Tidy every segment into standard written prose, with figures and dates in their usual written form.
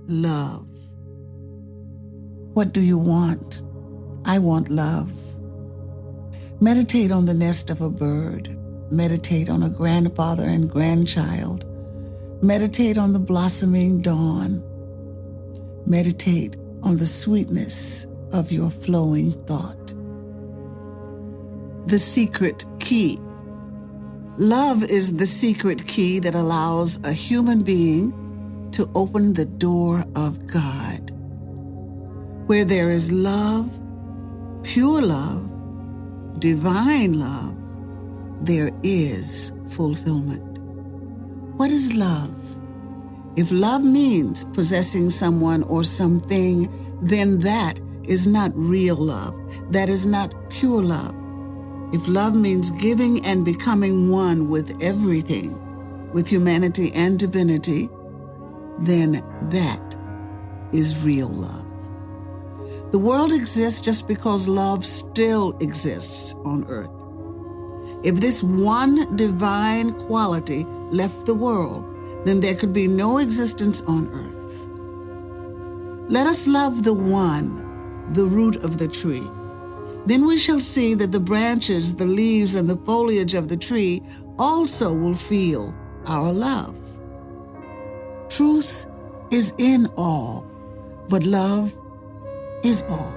love. What do you want? I want love. Meditate on the nest of a bird. Meditate on a grandfather and grandchild. Meditate on the blossoming dawn. Meditate on the sweetness of your flowing thought. The secret key. Love is the secret key that allows a human being to open the door of God. Where there is love, pure love, divine love, there is fulfillment. What is love? If love means possessing someone or something, then that is not real love. That is not pure love. If love means giving and becoming one with everything, with humanity and divinity, then that is real love. The world exists just because love still exists on earth. If this one divine quality left the world, then there could be no existence on earth. Let us love the one, the root of the tree. Then we shall see that the branches, the leaves, and the foliage of the tree also will feel our love. Truth is in all, but love is all.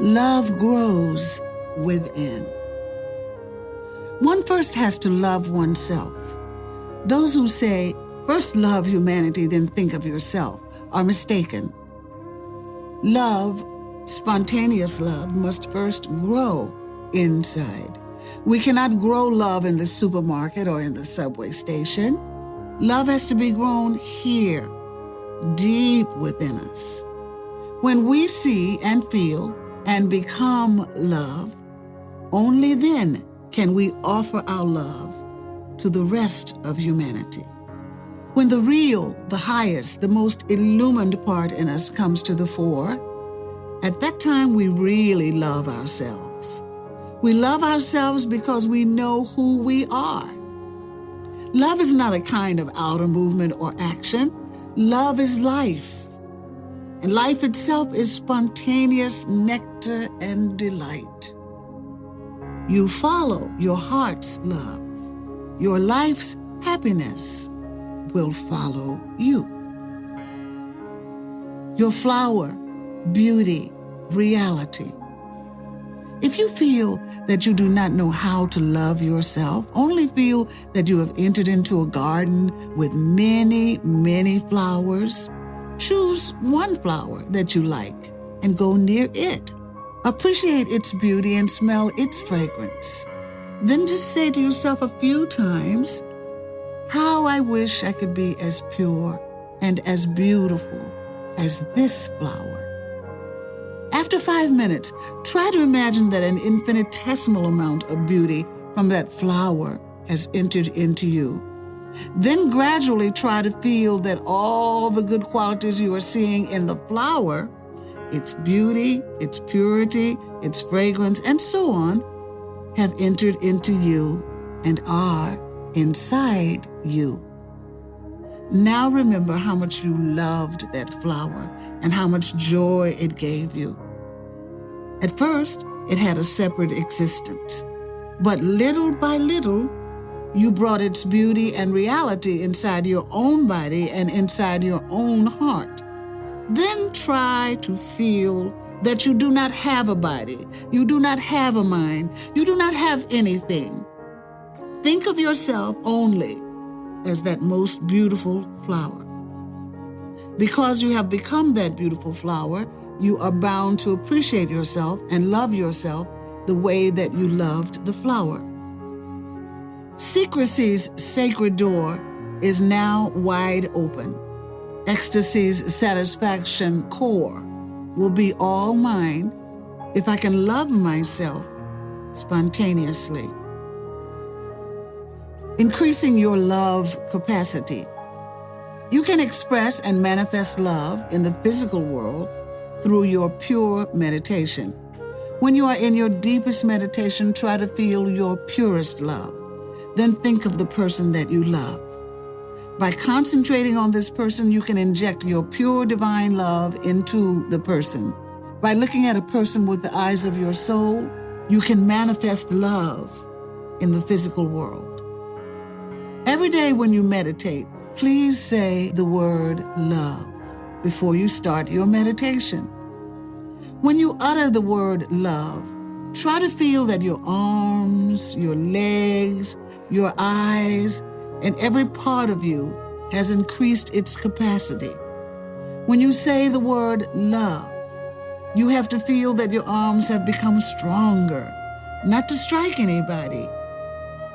Love grows within. One first has to love oneself. Those who say, first love humanity, then think of yourself, are mistaken. Love, spontaneous love, must first grow inside. We cannot grow love in the supermarket or in the subway station. Love has to be grown here, deep within us. When we see and feel and become love, only then can we offer our love to the rest of humanity. When the real, the highest, the most illumined part in us comes to the fore, at that time we really love ourselves. We love ourselves because we know who we are. Love is not a kind of outer movement or action. Love is life. And life itself is spontaneous nectar and delight. You follow your heart's love. Your life's happiness will follow you. Your flower, beauty, reality. If you feel that you do not know how to love yourself, only feel that you have entered into a garden with many, many flowers, choose one flower that you like and go near it. Appreciate its beauty and smell its fragrance. Then just say to yourself a few times, how I wish I could be as pure and as beautiful as this flower. After 5 minutes, try to imagine that an infinitesimal amount of beauty from that flower has entered into you. Then gradually try to feel that all the good qualities you are seeing in the flower, its beauty, its purity, its fragrance, and so on, have entered into you and are inside you. Now remember how much you loved that flower and how much joy it gave you. At first, it had a separate existence, but little by little, you brought its beauty and reality inside your own body and inside your own heart. Then try to feel that you do not have a body, you do not have a mind, you do not have anything. Think of yourself only as that most beautiful flower. Because you have become that beautiful flower, you are bound to appreciate yourself and love yourself the way that you loved the flower. Secrecy's sacred door is now wide open. Ecstasy's satisfaction core will be all mine if I can love myself spontaneously. Increasing your love capacity. You can express and manifest love in the physical world through your pure meditation. When you are in your deepest meditation, try to feel your purest love. Then think of the person that you love. By concentrating on this person, you can inject your pure divine love into the person. By looking at a person with the eyes of your soul, you can manifest love in the physical world. Every day when you meditate, please say the word love before you start your meditation. When you utter the word love, try to feel that your arms, your legs, your eyes, and every part of you has increased its capacity. When you say the word love, you have to feel that your arms have become stronger, not to strike anybody,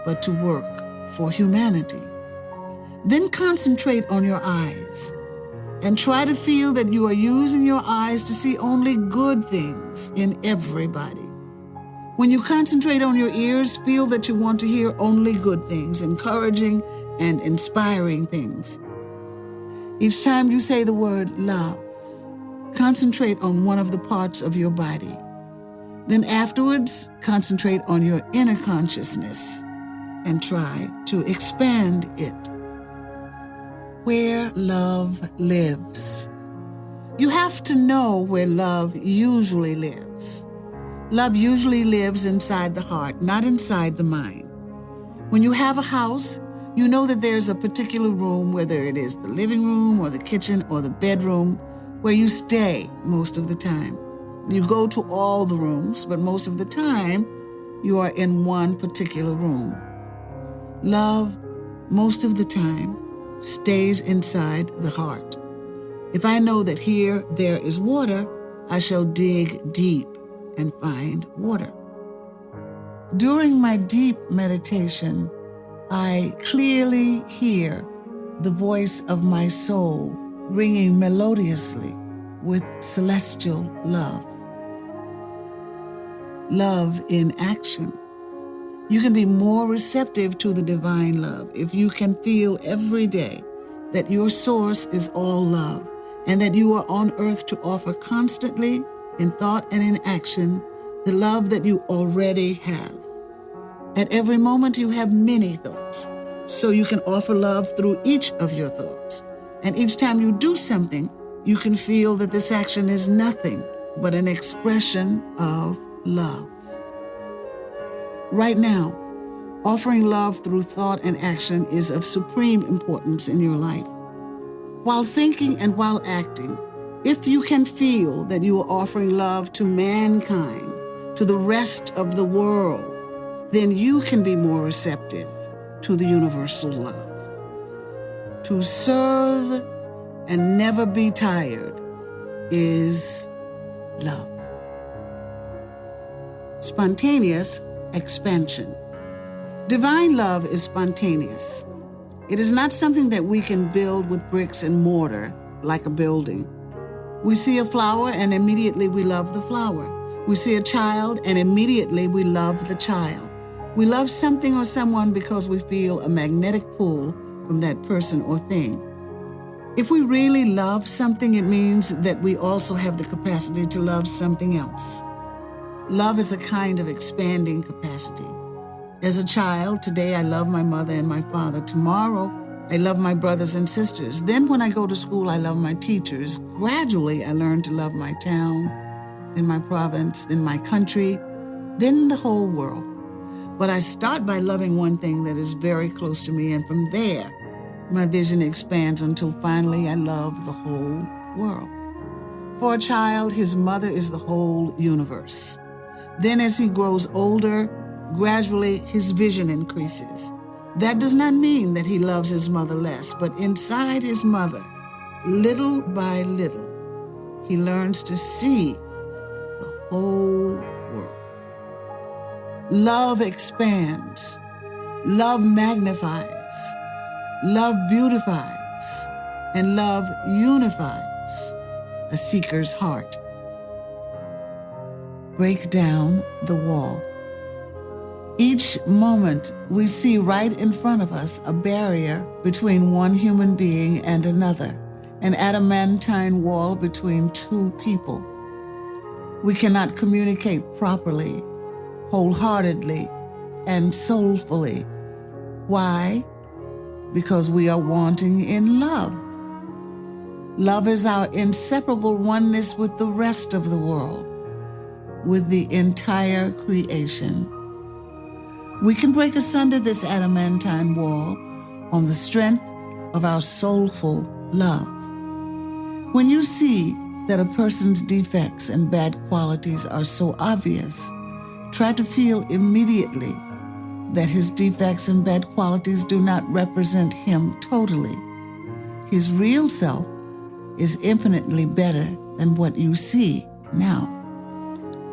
but to work for humanity. Then concentrate on your eyes and try to feel that you are using your eyes to see only good things in everybody. When you concentrate on your ears, feel that you want to hear only good things, encouraging and inspiring things. Each time you say the word love, concentrate on one of the parts of your body. Then afterwards, concentrate on your inner consciousness and try to expand it. Where love lives. You have to know where love usually lives. Love usually lives inside the heart, not inside the mind. When you have a house, you know that there's a particular room, whether it is the living room or the kitchen or the bedroom, where you stay most of the time. You go to all the rooms, but most of the time, you are in one particular room. Love, most of the time, stays inside the heart. If I know that here there is water, I shall dig deep and find water. During my deep meditation, I clearly hear the voice of my soul ringing melodiously with celestial love. Love in action. You can be more receptive to the divine love if you can feel every day that your source is all love and that you are on earth to offer constantly, in thought and in action, the love that you already have. At every moment you have many thoughts, so you can offer love through each of your thoughts. And each time you do something, you can feel that this action is nothing but an expression of love. Right now, offering love through thought and action is of supreme importance in your life. While thinking and while acting, if you can feel that you are offering love to mankind, to the rest of the world, then you can be more receptive to the universal love. To serve and never be tired is love. Spontaneous expansion. Divine love is spontaneous. It is not something that we can build with bricks and mortar like a building. We see a flower and immediately we love the flower. We see a child and immediately we love the child. We love something or someone because we feel a magnetic pull from that person or thing. If we really love something, it means that we also have the capacity to love something else. Love is a kind of expanding capacity. As a child, today I love my mother and my father. Tomorrow, I love my brothers and sisters. Then when I go to school, I love my teachers. Gradually, I learn to love my town, then my province, then my country, then the whole world. But I start by loving one thing that is very close to me, and from there, my vision expands until finally I love the whole world. For a child, his mother is the whole universe. Then as he grows older, gradually his vision increases. That does not mean that he loves his mother less, but inside his mother, little by little, he learns to see the whole world. Love expands. Love magnifies. Love beautifies. And love unifies a seeker's heart. Break down the wall. Each moment, we see right in front of us a barrier between one human being and another, an adamantine wall between two people. We cannot communicate properly, wholeheartedly, and soulfully. Why? because we are wanting in love. Love is our inseparable oneness with the rest of the world, with the entire creation. We can break asunder this adamantine wall on the strength of our soulful love. When you see that a person's defects and bad qualities are so obvious, try to feel immediately that his defects and bad qualities do not represent him totally. His real self is infinitely better than what you see now.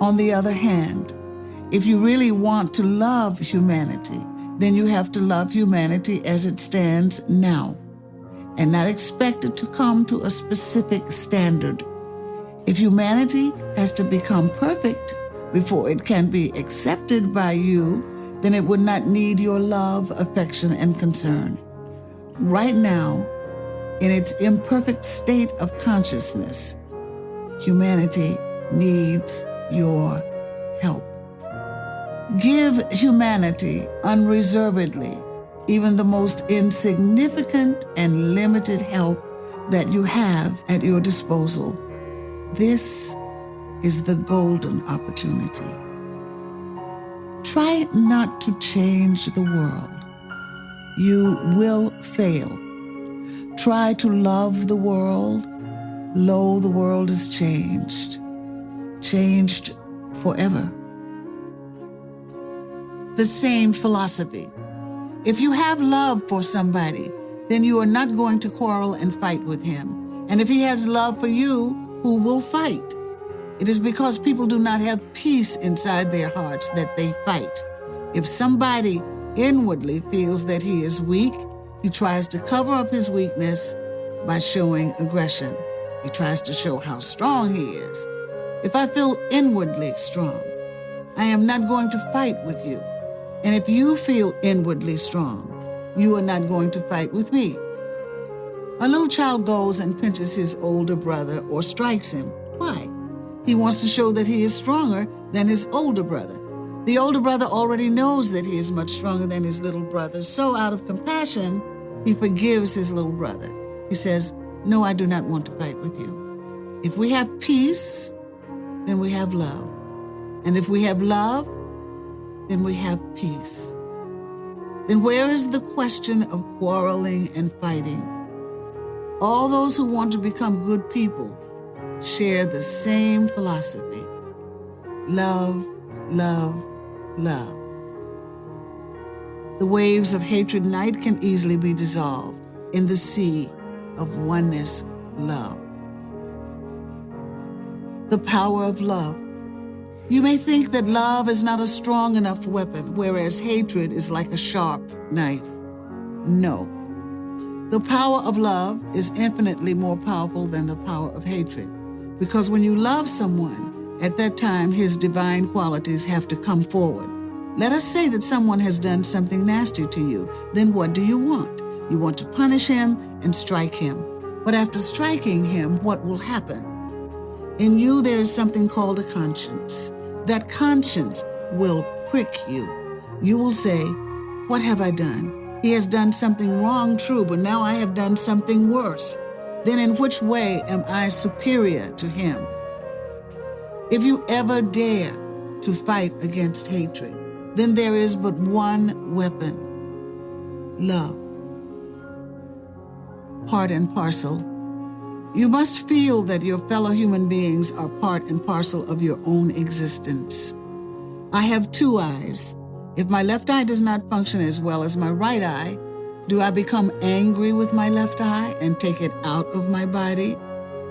On the other hand, if you really want to love humanity, then you have to love humanity as it stands now, and not expect it to come to a specific standard. If humanity has to become perfect before it can be accepted by you, then it would not need your love, affection, and concern. Right now, in its imperfect state of consciousness, humanity needs your help. Give humanity unreservedly even the most insignificant and limited help that you have at your disposal. This is the golden opportunity. Try not to change the world. You will fail. Try to love the world. Lo, the world is changed forever. The same philosophy. If you have love for somebody, then you are not going to quarrel and fight with him. And if he has love for you, who will fight? It is because people do not have peace inside their hearts that they fight. If somebody inwardly feels that he is weak, he tries to cover up his weakness by showing aggression. He tries to show how strong he is. If I feel inwardly strong, I am not going to fight with you. And if you feel inwardly strong, you are not going to fight with me. A little child goes and pinches his older brother or strikes him. Why? He wants to show that he is stronger than his older brother. The older brother already knows that he is much stronger than his little brother, so out of compassion, he forgives his little brother. He says, "No, I do not want to fight with you." If we have peace, then we have love. And if we have love, then we have peace. Then where is the question of quarreling and fighting? All those who want to become good people share the same philosophy. Love, love, love. The waves of hatred night can easily be dissolved in the sea of oneness, love. The power of love. You may think that love is not a strong enough weapon, whereas hatred is like a sharp knife. No. The power of love is infinitely more powerful than the power of hatred, because when you love someone, at that time his divine qualities have to come forward. Let us say that someone has done something nasty to you. Then what do you want? You want to punish him and strike him. But after striking him, what will happen? In you, there is something called a conscience. That conscience will prick you. You will say, "What have I done? He has done something wrong, true, but now I have done something worse. Then in which way am I superior to him?" If you ever dare to fight against hatred, then there is but one weapon: love. Part and parcel. You must feel that your fellow human beings are part and parcel of your own existence. I have two eyes. If my left eye does not function as well as my right eye, do I become angry with my left eye and take it out of my body?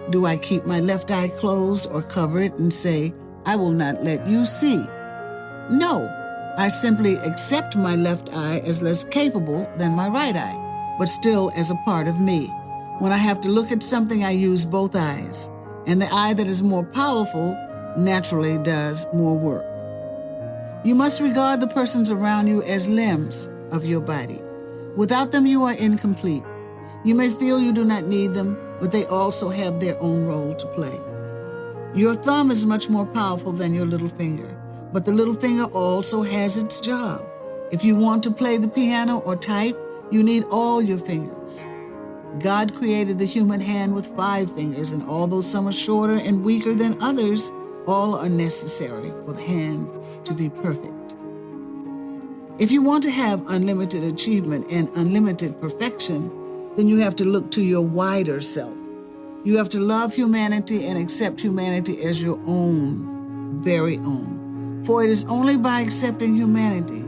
Do I keep my left eye closed or cover it and say, "I will not let you see"? No, I simply accept my left eye as less capable than my right eye, but still as a part of me. When I have to look at something, I use both eyes, and the eye that is more powerful naturally does more work. You must regard the persons around you as limbs of your body. Without them, you are incomplete. You may feel you do not need them, but they also have their own role to play. Your thumb is much more powerful than your little finger, but the little finger also has its job. If you want to play the piano or type, You need all your fingers. God created the human hand with 5 fingers, and although some are shorter and weaker than others, all are necessary for the hand to be perfect. If you want to have unlimited achievement and unlimited perfection, then you have to look to your wider self. You have to love humanity and accept humanity as your own, very own. For it is only by accepting humanity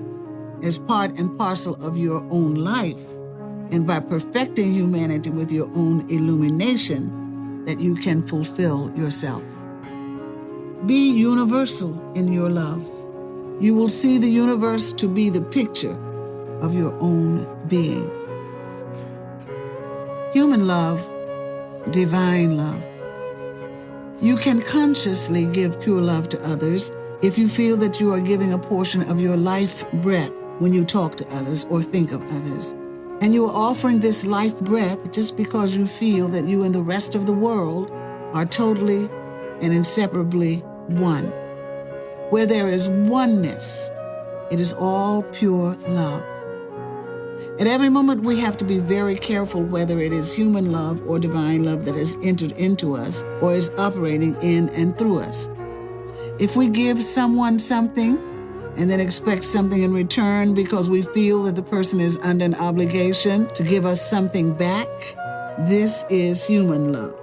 as part and parcel of your own life, and by perfecting humanity with your own illumination, that you can fulfill yourself. Be universal in your love. You will see the universe to be the picture of your own being. Human love, divine love. You can consciously give pure love to others if you feel that you are giving a portion of your life breath when you talk to others or think of others. And you are offering this life breath just because you feel that you and the rest of the world are totally and inseparably one. Where there is oneness, it is all pure love. At every moment, we have to be very careful whether it is human love or divine love that has entered into us or is operating in and through us. If we give someone something and then expect something in return because we feel that the person is under an obligation to give us something back, this is human love.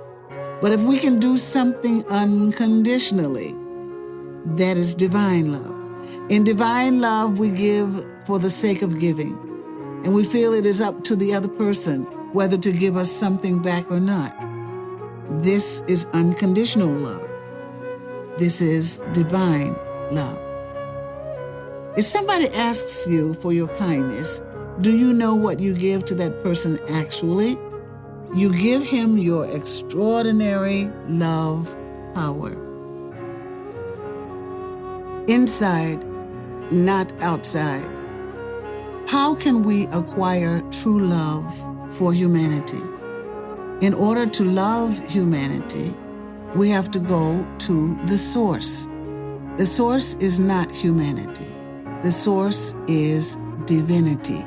But if we can do something unconditionally, that is divine love. In divine love, we give for the sake of giving, and we feel it is up to the other person whether to give us something back or not. This is unconditional love. This is divine love. If somebody asks you for your kindness, do you know what you give to that person actually? You give him your extraordinary love power. Inside, not outside. How can we acquire true love for humanity? In order to love humanity, we have to go to the source. The source is not humanity. The source is divinity.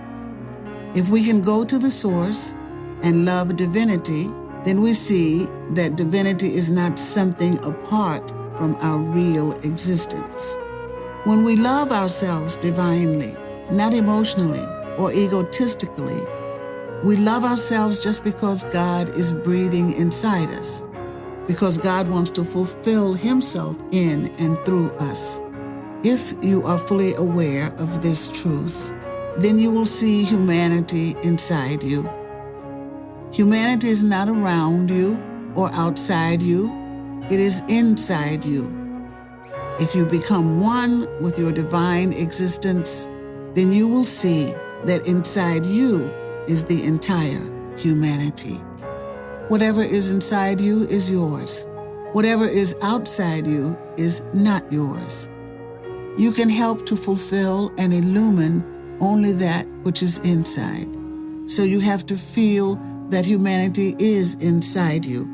If we can go to the source and love divinity, then we see that divinity is not something apart from our real existence. When we love ourselves divinely, not emotionally or egotistically, we love ourselves just because God is breathing inside us, because God wants to fulfill Himself in and through us. If you are fully aware of this truth, then you will see humanity inside you. Humanity is not around you or outside you. It is inside you. If you become one with your divine existence, then you will see that inside you is the entire humanity. Whatever is inside you is yours. Whatever is outside you is not yours. You can help to fulfill and illumine only that which is inside. So you have to feel that humanity is inside you.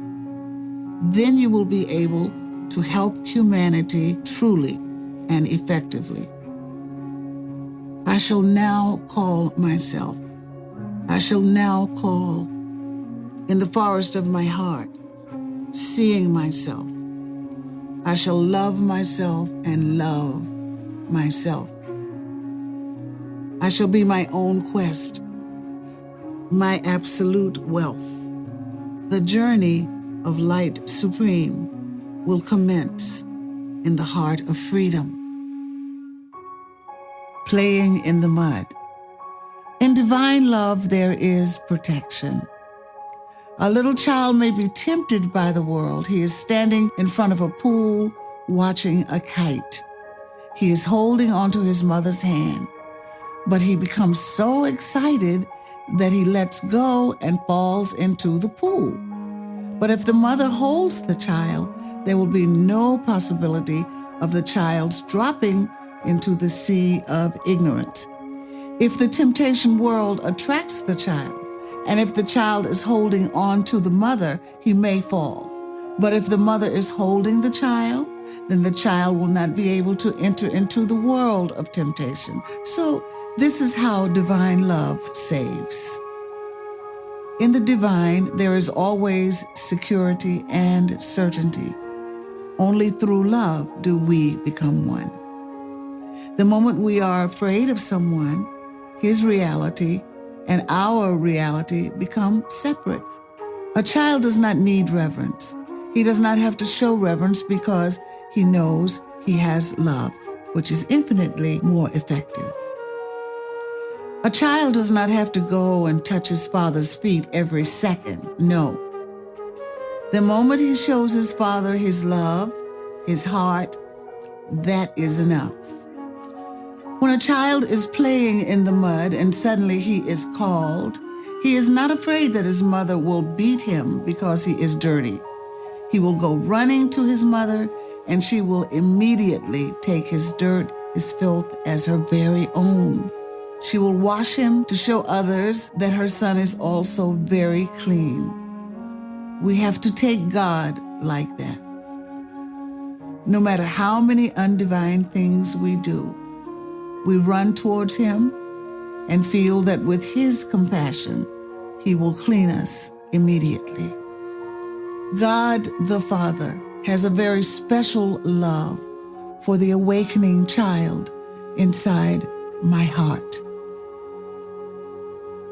Then you will be able to help humanity truly and effectively. I shall now call myself. I shall now call in the forest of my heart, seeing myself. I shall love myself and love myself. I shall be my own quest, my absolute wealth. The journey of light supreme will commence in the heart of freedom. Playing in the mud. In divine love, there is protection. A little child may be tempted by the world. He is standing in front of a pool, watching a kite. He is holding onto his mother's hand, but he becomes so excited that he lets go and falls into the pool. But if the mother holds the child, there will be no possibility of the child's dropping into the sea of ignorance. If the temptation world attracts the child, and if the child is holding on to the mother, he may fall. But if the mother is holding the child then the child will not be able to enter into the world of temptation. So this is how divine love saves. In the divine, there is always security and certainty. Only through love do we become one. The moment we are afraid of someone, his reality and our reality become separate. A child does not need reverence. He does not have to show reverence because he knows he has love, which is infinitely more effective. A child does not have to go and touch his father's feet every second. No. The moment he shows his father his love, his heart, that is enough. When a child is playing in the mud and suddenly he is called, he is not afraid that his mother will beat him because he is dirty. He will go running to his mother, and she will immediately take his dirt, his filth as her very own. She will wash him to show others that her son is also very clean. We have to take God like that. No matter how many undivine things we do, we run towards him and feel that with his compassion, he will clean us immediately. God the Father has a very special love for the awakening child inside my heart.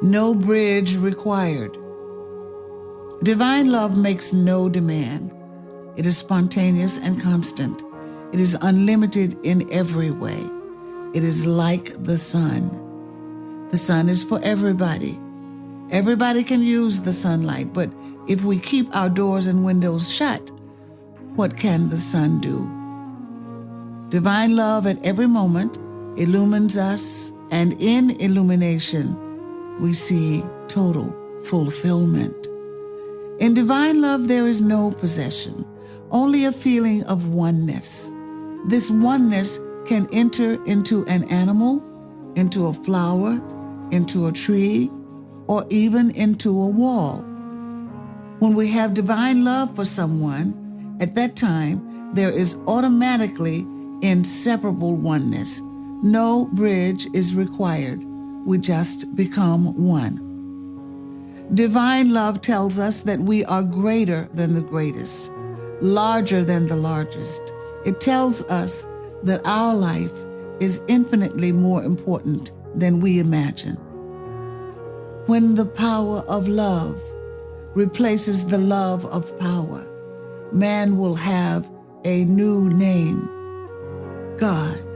No bridge required. Divine love makes no demand. It is spontaneous and constant. It is unlimited in every way. It is like the sun. The sun is for everybody. Everybody can use the sunlight, but if we keep our doors and windows shut, what can the sun do? Divine love at every moment illumines us, and in illumination, we see total fulfillment. In divine love, there is no possession, only a feeling of oneness. This oneness can enter into an animal, into a flower, into a tree, or even into a wall. When we have divine love for someone, at that time, there is automatically inseparable oneness. No bridge is required. We just become one. Divine love tells us that we are greater than the greatest, larger than the largest. It tells us that our life is infinitely more important than we imagine. When the power of love replaces the love of power, man will have a new name, God.